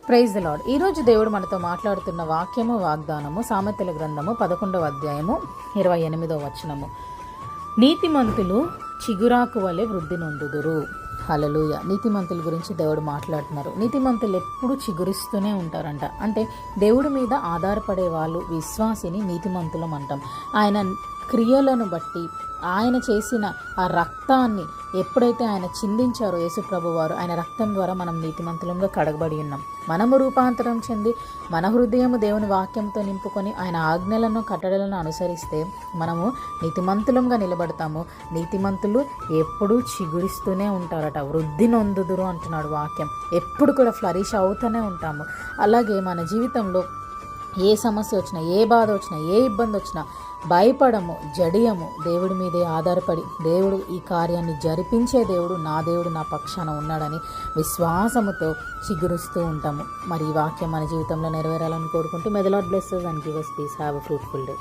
Praise the lord. ఈరోజు దేవుడు మనతో మాట్లాడుతున్న వాక్యము వాగ్దానము సామెతల గ్రంథము 11వ అధ్యాయము 28వ వచనము. నీతిమంతులు చిగురాకు వలె వృద్ధి నొందుదురు. హల్లెలూయా. నీతిమంతుల గురించి దేవుడు మాట్లాడుతున్నారు. నీతిమంతులు ఎప్పుడు చిగురిస్తూనే ఉంటారంట. అంటే దేవుడి మీద ఆధారపడే వాళ్ళు విశ్వాసిని నీతిమంతులం అంటాం. ఆయన క్రియలను బట్టి ఆయన చేసిన ఆ రక్తాన్ని ఎప్పుడైతే ఆయన చిందించారో యేసుప్రభు వారు, ఆయన రక్తం ద్వారా మనం నీతిమంతులంగా కడగబడి ఉన్నాం. మనము రూపాంతరం చెంది మన హృదయము దేవుని వాక్యంతో నింపుకొని ఆయన ఆజ్ఞలను కట్టడలను అనుసరిస్తే మనము నీతిమంతులంగా నిలబడతాము. నీతిమంతులు ఎప్పుడూ చిగురిస్తూనే ఉంటారట, వృద్ధి నొందుదురు అంటున్నాడు వాక్యం. ఎప్పుడు కూడా ఫ్లరిష్ అవుతూనే ఉంటాము. అలాగే మన జీవితంలో ఏ సమస్య వచ్చినా, ఏ బాధ వచ్చినా, ఏ ఇబ్బంది వచ్చినా భయపడము, జడియము. దేవుడి మీదే ఆధారపడి దేవుడు ఈ కార్యాన్ని జరిపించే దేవుడు, నా పక్షాన ఉన్నాడని విశ్వాసముతో చిగురుస్తూ ఉంటాము. మరి ఈ వాక్యం మన జీవితంలో నెరవేరాలని కోరుకుంటూ, మే the lord bless us and give us peace. Have a fruitful day.